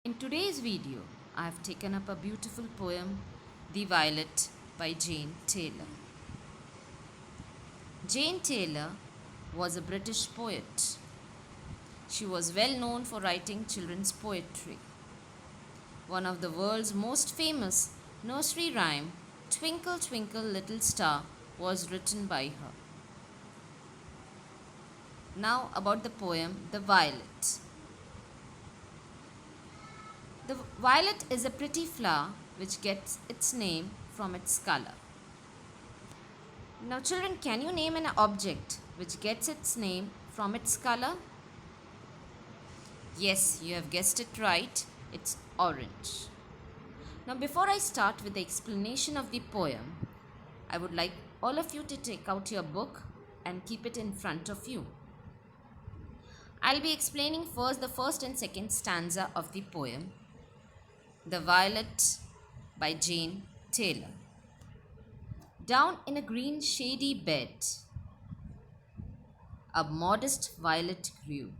In today's video, I have taken up a beautiful poem, The Violet by Jane Taylor. Jane Taylor was a British poet. She was well known for writing children's poetry. One of the world's most famous nursery rhyme, Twinkle Twinkle Little Star, was written by her. Now about the poem The Violet. The violet is a pretty flower which gets its name from its color. Now, children, can you name an object which gets its name from its color? Yes, you have guessed it right. It's orange. Now, before I start with the explanation of the poem, I would like all of you to take out your book and keep it in front of you. I'll be explaining first the first and second stanza of the poem, The Violet by Jane Taylor. Down in a green shady bed, a modest violet grew.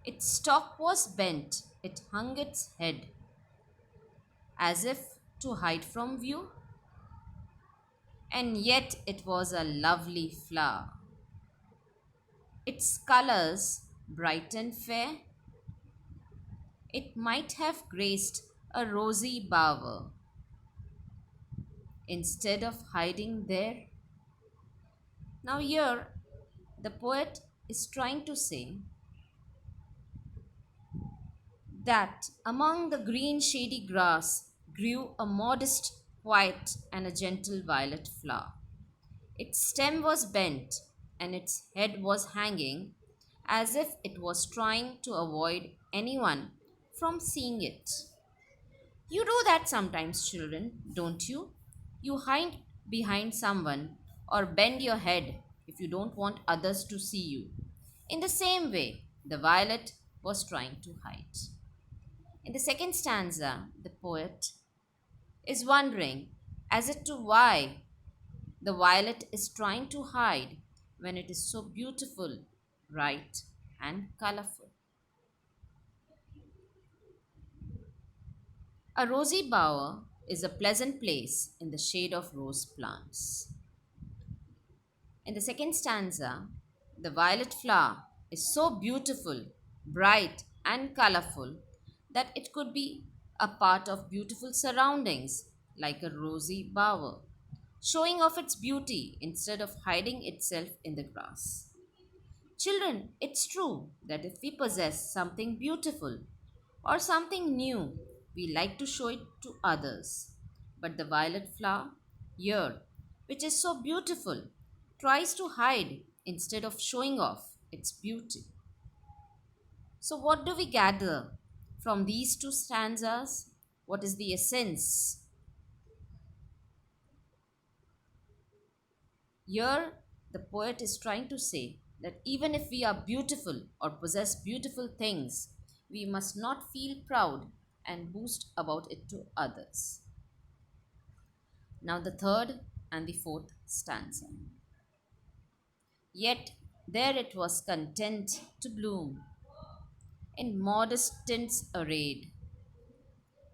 Its stalk was bent, it hung its head, as if to hide from view. And yet it was a lovely flower. Its colors bright and fair, it might have graced a rosy bower. Instead of hiding there. Now, here the poet is trying to say that among the green shady grass grew a modest, quiet, and a gentle violet flower. Its stem was bent and its head was hanging as if it was trying to avoid anyone from seeing it. You do that sometimes, children, don't you? You hide behind someone or bend your head if you don't want others to see you. In the same way, the violet was trying to hide. In the second stanza, the poet is wondering as to why the violet is trying to hide when it is so beautiful, bright, and colorful. A rosy bower is a pleasant place in the shade of rose plants. In the second stanza, the violet flower is so beautiful, bright, and colorful that it could be a part of beautiful surroundings like a rosy bower, showing off its beauty instead of hiding itself in the grass. Children, it's true that if we possess something beautiful or something new, we like to show it to others. But the violet flower here, which is so beautiful, tries to hide instead of showing off its beauty. So, what do we gather from these two stanzas? What is the essence? Here, the poet is trying to say that even if we are beautiful or possess beautiful things, we must not feel proud and boast about it to others. Now, the third and the fourth stanza. Yet there it was content to bloom, in modest tints arrayed,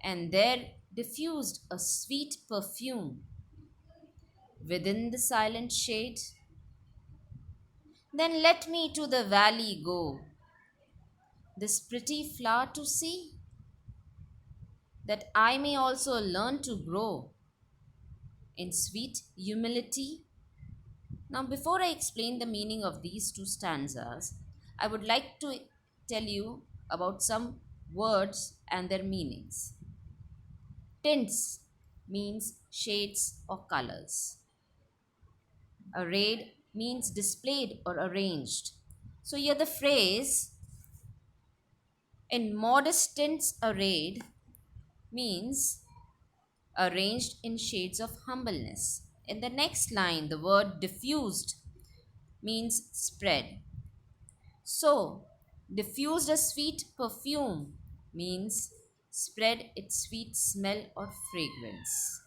and there diffused a sweet perfume within the silent shade. Then let me to the valley go, this pretty flower to see, that I may also learn to grow in sweet humility. Now, before I explain the meaning of these two stanzas, I would like to tell you about some words and their meanings. Tints means shades or colors. Arrayed means displayed or arranged. So, here the phrase in modest tints arrayed means arranged in shades of humbleness. In the next line, the word diffused means spread. So, diffused a sweet perfume means spread its sweet smell or fragrance.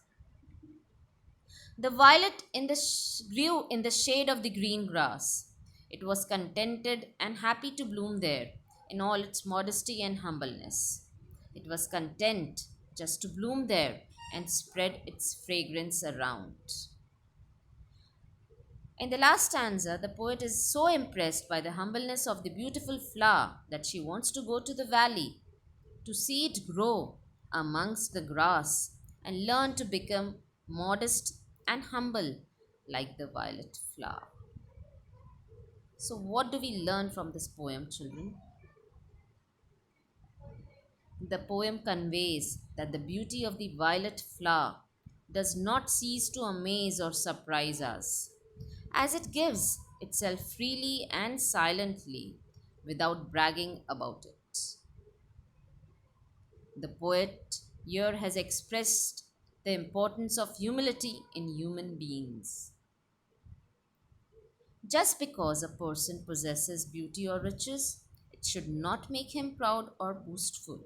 The violet grew in the shade of the green grass. It was contented and happy to bloom there in all its modesty and humbleness. It was content just to bloom there and spread its fragrance around. In the last stanza, the poet is so impressed by the humbleness of the beautiful flower that she wants to go to the valley to see it grow amongst the grass and learn to become modest and humble like the violet flower. So, what do we learn from this poem, children? The poem conveys that the beauty of the violet flower does not cease to amaze or surprise us, as it gives itself freely and silently without bragging about it. The poet here has expressed the importance of humility in human beings. Just because a person possesses beauty or riches, it should not make him proud or boastful.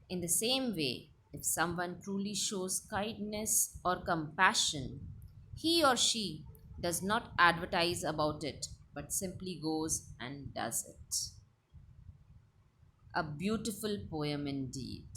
In the same way, if someone truly shows kindness or compassion, he or she does not advertise about it but simply goes and does it. A beautiful poem indeed.